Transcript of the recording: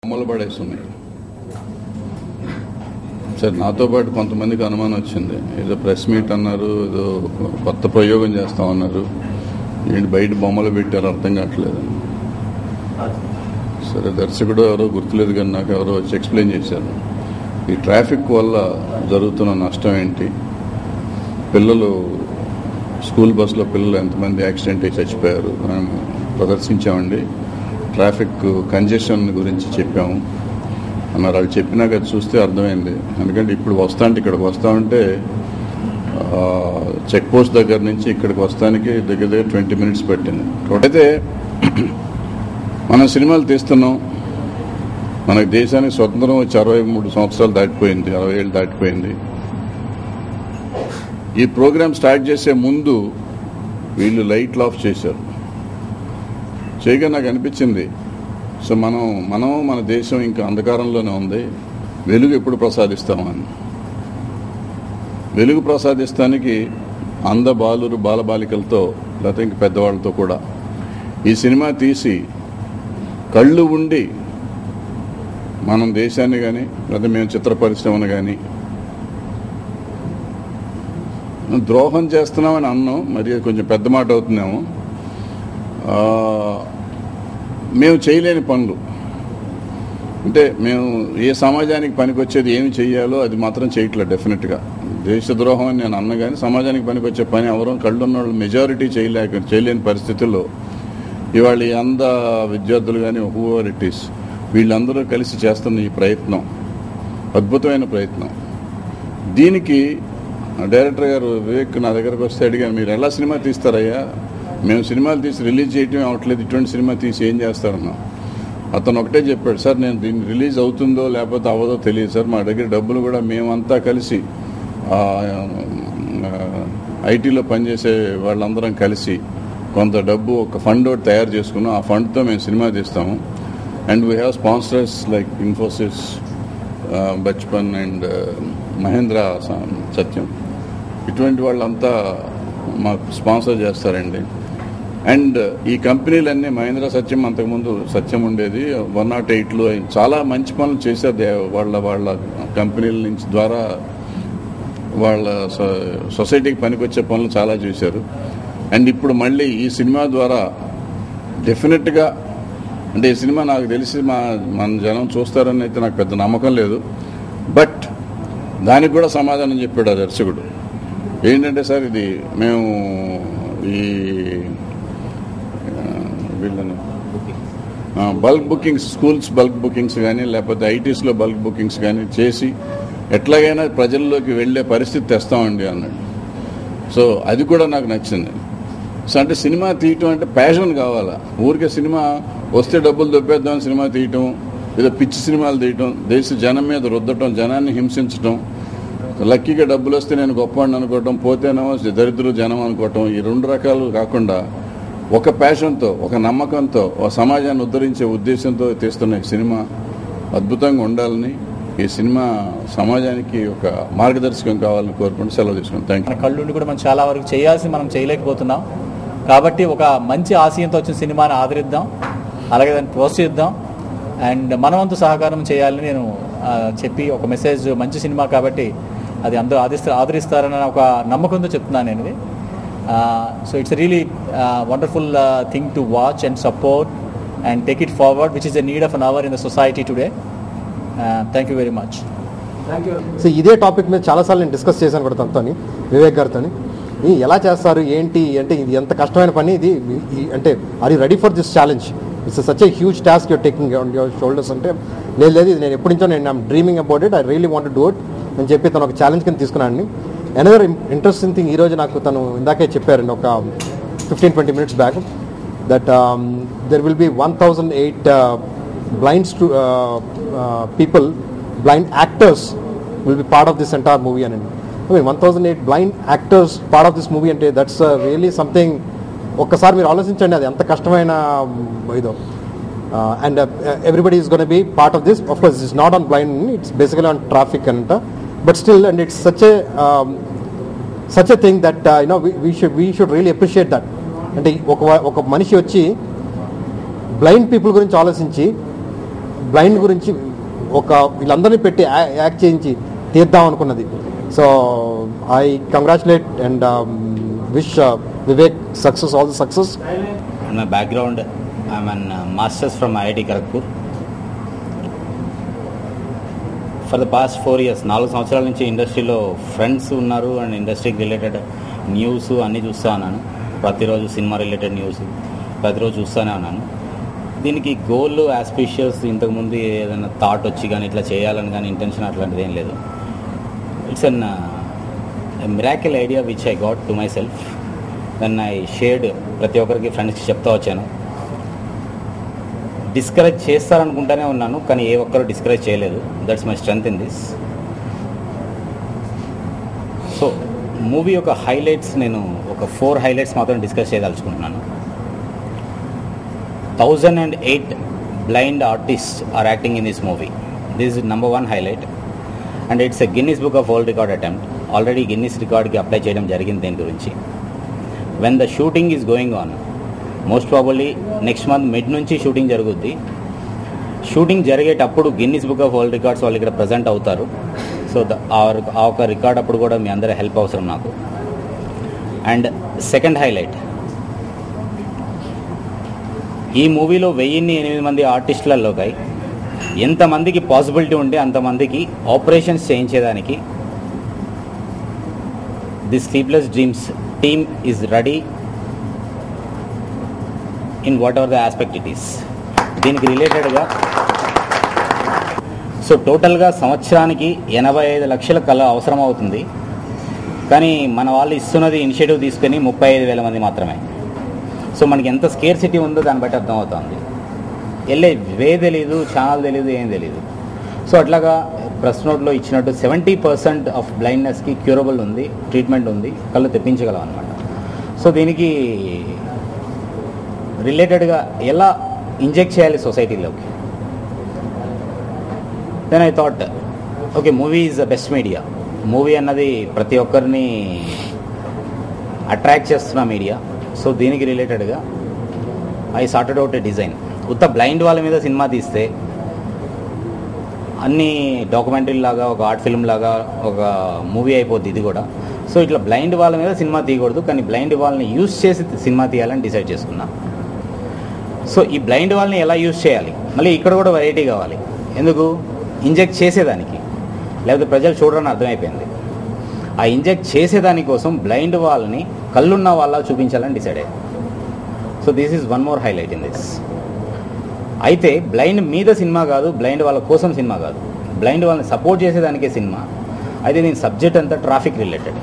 అమలు పడేసి ఉన్నాయి సార్. నాతో పాటు కొంతమందికి అనుమానం వచ్చింది, ఏదో ప్రెస్ మీట్ అన్నారు, ఏదో కొత్త ప్రయోగం చేస్తామన్నారు, ఏంటి బయట బొమ్మలు పెట్టారు అర్థం కావట్లేదు. సరే దర్శకుడు ఎవరో గుర్తులేదు కానీ నాకు ఎవరో వచ్చి ఎక్స్ప్లెయిన్ చేశారు. ఈ ట్రాఫిక్ వల్ల జరుగుతున్న నష్టం ఏంటి, పిల్లలు స్కూల్ బస్సులో పిల్లలు ఎంతమంది యాక్సిడెంట్ అయి చచ్చిపోయారు మేము ప్రదర్శించామండి. ట్రాఫిక్ కంజెషన్ గురించి చెప్పాము అన్నారు. వాళ్ళు చెప్పినాక అది చూస్తే అర్థమైంది. ఎందుకంటే ఇప్పుడు ఇక్కడికి వస్తా ఉంటే చెక్ పోస్ట్ దగ్గర నుంచి ఇక్కడికి వస్తానికి దగ్గర 20 minutes పట్టింది. అయితే మనం సినిమాలు తీస్తున్నాం, మనకు దేశానికి స్వతంత్రం వచ్చి 63 సంవత్సరాలు దాటిపోయింది, 60 ఏళ్ళు దాటిపోయింది. ఈ ప్రోగ్రామ్ స్టార్ట్ చేసే ముందు వీళ్ళు లైట్లు ఆఫ్ చేశారు. చేయగా నాకు అనిపించింది, సో మనం మన దేశం ఇంకా అంధకారంలోనే ఉంది, వెలుగు ఎప్పుడు ప్రసాదిస్తామని. వెలుగు ప్రసాదిస్తానికి బాలబాలికలతో లేకపోతే ఇంక పెద్దవాళ్ళతో కూడా ఈ సినిమా తీసి కళ్ళు ఉండి మనం దేశాన్ని కానీ లేకపోతే మేము చిత్ర పరిశ్రమను కానీ ద్రోహం చేస్తున్నామని అన్నాం. మరి కొంచెం పెద్ద మాట అవుతున్నాము. మేము చేయలేని పనులు అంటే మేము ఏ సమాజానికి పనికొచ్చేది ఏమి చెయ్యాలో అది మాత్రం చేయట్లేదు. డెఫినెట్గా దేశద్రోహం అని నేను అన్న కానీ సమాజానికి పనికొచ్చే పని ఎవరో కళ్ళున్న వాళ్ళు మెజారిటీ చేయలేని పరిస్థితుల్లో ఇవాళ ఈ విద్యార్థులు కానీ హూవర్ ఇట్ ఈస్ వీళ్ళందరూ కలిసి చేస్తున్న ఈ ప్రయత్నం అద్భుతమైన ప్రయత్నం. దీనికి డైరెక్టర్ గారు వివేక్ నా దగ్గరకు వస్తే అడిగాను, మీరు ఎలా సినిమా తీస్తారయ్యా, మేము సినిమాలు తీసి రిలీజ్ చేయటం అవ్వట్లేదు, ఇటువంటి సినిమా తీసి ఏం చేస్తారన్నా. అతను ఒకటే చెప్పాడు, సార్ నేను దీన్ని రిలీజ్ అవుతుందో లేకపోతే అవ్వదో తెలియదు సార్, మా దగ్గర డబ్బులు కూడా మేమంతా కలిసి ఐటీలో పనిచేసే వాళ్ళందరం కలిసి కొంత డబ్బు ఒక ఫండ్ ఒకటి తయారు చేసుకున్నాం, ఆ ఫండ్తో మేము సినిమా తీస్తాము. And we have sponsors like Infosys, Bachpan and Mahindra Satyam, ఇటువంటి వాళ్ళంతా మాకు స్పాన్సర్ చేస్తారండి. అండ్ ఈ కంపెనీలన్నీ మహేంద్ర సత్యం అంతకుముందు సత్యం ఉండేది 108లో చాలా మంచి పనులు చేశారు. వాళ్ళ కంపెనీల నుంచి ద్వారా వాళ్ళ సొసైటీకి పనికొచ్చే పనులు చాలా చేశారు. అండ్ ఇప్పుడు మళ్ళీ ఈ సినిమా ద్వారా డెఫినెట్గా అంటే ఈ సినిమా నాకు తెలిసి మన జనం చూస్తారని అయితే నాకు పెద్ద నమ్మకం లేదు. బట్ దానికి కూడా సమాధానం చెప్పాడు ఆ దర్శకుడు. ఏంటంటే సార్ ఇది మేము ఈ వీళ్ళని bulk bookings, schools bulk bookings కానీ లేకపోతే ఐటీస్లో బల్క్ బుకింగ్స్ కానీ చేసి ఎట్లాగైనా ప్రజల్లోకి వెళ్ళే పరిస్థితి తెస్తామండి అన్నాడు. సో అది కూడా నాకు నచ్చింది. సో అంటే సినిమా తీయటం అంటే ప్యాషన్ కావాలా. ఊరికే సినిమా వస్తే డబ్బులు దొబ్బేద్దామని సినిమా తీయటం, ఏదో పిచ్చి సినిమాలు తీయటం, దేశ జనం మీద రుద్దటం, జనాన్ని హింసించటం, లక్కీగా డబ్బులు వస్తే నేను గొప్పవాడిని అనుకోవటం, పోతేనేమో దరిద్రులు జనం అనుకోవటం, ఈ 2 రకాలు కాకుండా ఒక ప్యాషన్తో, ఒక నమ్మకంతో, ఒక సమాజాన్ని ఉద్ధరించే ఉద్దేశంతో తీస్తున్న ఈ సినిమా అద్భుతంగా ఉండాలని, ఈ సినిమా సమాజానికి ఒక మార్గదర్శకం కావాలని కోరుకుంటూ సెలవు తీసుకున్నాం. Thank you. మన కళ్ళుండి కూడా మనం చాలా వరకు చేయాల్సి మనం చేయలేకపోతున్నాం. కాబట్టి ఒక మంచి ఆశయంతో వచ్చిన సినిమాని ఆదరిద్దాం, అలాగే దాన్ని ప్రోత్సహిద్దాం. అండ్ మనవంతు సహకారం చేయాలని నేను చెప్పి ఒక మెసేజ్, మంచి సినిమా కాబట్టి అది అందరూ ఆదరిస్తారన్న ఒక నమ్మకంతో చెప్తున్నాను నేను. So it's really wonderful thing to watch and support and take it forward, which is the need of an hour in the society today. Thank you very much. So ఇదే టాపిక్ మీద చాలాసార్లు నేను డిస్కస్ చేశాను కూడా తనతో, వివేక్ గారితో. ఎలా చేస్తారు ఏంటి అంటే ఇది ఎంత కష్టమైన పని ఇది, అంటే are you ready for this challenge, it's such a huge task you're taking on your shoulders అంటే లేదు ఇది నేను ఎప్పటి నుంచో నేను dreaming about it, I really want to do it అని చెప్పి తను ఒక ఛాలెంజ్ కింద తీసుకున్నాను. అనదర్ ఇంట్రెస్టింగ్ థింగ్ ఈరోజు నాకు తను ఇందాకే చెప్పారండి ఒక 15-20 minutes back that there will be 1008 blind people, blind actors will be part of this entire movie. And I mean 1008 blind actors part of this movie ante that's really something ఒక్కసారి మీరు ఆలోచించండి, అది ఎంత కష్టమైన ఇదో. And everybody is going to be part of this. Of course it's not on blind, it's basically on traffic and but still, and it's such a thing that we should really appreciate that. అంటే ఒక మనిషి వచ్చి blind people గురించి ఆలోచించి blind గురించి ఒక వీళ్ళందరినీ పెట్టి యాక్ట్ చేయించి తీద్దాం అనుకున్నది. So I congratulate and wish Vivek success, all the success. My background, I'm an master's from IIT Kharagpur. For the past 4 years, 4 సంవత్సరాల నుంచి ఇండస్ట్రీలో ఫ్రెండ్స్ ఉన్నారు అండ్ ఇండస్ట్రీకి రిలేటెడ్ న్యూస్ అన్నీ చూస్తూ ఉన్నాను. ప్రతిరోజు సినిమా రిలేటెడ్ న్యూస్ ప్రతిరోజు చూస్తూనే ఉన్నాను. దీనికి గోల్ ఆస్పిషియస్ ఇంతకుముందు ఏదైనా థాట్ వచ్చి కానీ ఇట్లా చేయాలని కానీ ఇంటెన్షన్ అట్లాంటిది ఏం లేదు. It's an miracle idea which I got to myself. Then I shared, ప్రతి ఒక్కరికి ఫ్రెండ్స్కి చెప్తా వచ్చాను. డిస్కరేజ్ చేస్తారనుకుంటానే ఉన్నాను, కానీ ఏ ఒక్కరు డిస్కరేజ్ చేయలేదు. That's my strength in this. So movie యొక్క హైలైట్స్ నేను ఒక 4 హైలైట్స్ మాత్రం discuss చేయదలుచుకుంటున్నాను. 1008 blind artists are acting in this movie. This is number 1 highlight and it's a Guinness Book of World Record attempt. Already Guinness record ki apply cheyadam jarigindi deni gurinchi. When the shooting is going on, most probably next month mid nunchi shooting jaruguddi. Shooting జరిగేటప్పుడు Guinness book of world records వాళ్ళు ఇక్కడ present అవుతారు. So ఆ ఒక record అప్పుడు కూడా మీ అందరి help అవసరం నాకు. అండ్ సెకండ్ హైలైట్, ఈ మూవీలో 1008 మంది ఆర్టిస్టులలోకి ఎంతమందికి పాసిబిలిటీ ఉంటే అంతమందికి ఆపరేషన్స్ చేయించేదానికి the sleepless dreams team is ready in whatever the aspect it is. దీనికి రిలేటెడ్గా సో టోటల్గా సంవత్సరానికి 85 లక్షల కళ అవసరం అవుతుంది. కానీ మన వాళ్ళు ఇస్తున్నది ఇనిషియేటివ్ తీసుకొని 35,000 మంది మాత్రమే. సో మనకి ఎంత స్కేర్ సిటీ ఉందో దాన్ని బట్టి అర్థమవుతుంది. వెళ్ళే వే తెలీదు, ఛానల్ తెలీదు, ఏం తెలీదు. సో అట్లాగా ప్రెస్ నోట్లో ఇచ్చినట్టు 70% ఆఫ్ బ్లైండ్నెస్కి క్యూరబుల్ ఉంది, ట్రీట్మెంట్ ఉంది, కళ్ళు తెప్పించగలం అనమాట. సో దీనికి రిలేటెడ్గా ఎలా ఇంజెక్ట్ చేయాలి సొసైటీలోకి. Then I thought okay, movie is the best media. Movie అన్నది ప్రతి ఒక్కరిని అట్రాక్ట్ చేస్తున్న మీడియా. సో దీనికి రిలేటెడ్గా I sorted out a design. ఉత్త బ్లైండ్ వాళ్ళ మీద సినిమా తీస్తే అన్ని డాక్యుమెంటరీ లాగా, ఒక ఆర్ట్ ఫిల్మ్ లాగా ఒక మూవీ అయిపోద్ది ఇది కూడా. సో ఇట్లా బ్లైండ్ వాళ్ళ మీద సినిమా తీయకూడదు, కానీ బ్లైండ్ వాళ్ళని యూజ్ చేసి సినిమా తీయాలని డిసైడ్ చేసుకున్నా. సో ఈ బ్లైండ్ వాళ్ళని ఎలా యూజ్ చేయాలి, మళ్ళీ ఇక్కడ కూడా వెరైటీ కావాలి. ఎందుకు? ఇంజెక్ట్ చేసేదానికి, లేకపోతే ప్రజలు చూడరని అర్థమైపోయింది. ఆ ఇంజెక్ట్ చేసేదానికోసం బ్లైండ్ వాళ్ళని కళ్ళున్న వాళ్ళ చూపించాలని డిసైడ్ అయ్యారు. So this is one more highlight in this. అయితే బ్లైండ్ మీద సినిమా కాదు, బ్లైండ్ వాళ్ళ కోసం సినిమా కాదు, బ్లైండ్ వాళ్ళని సపోర్ట్ చేసేదానికే సినిమా. అయితే దీని సబ్జెక్ట్ అంతా ట్రాఫిక్ రిలేటెడ్.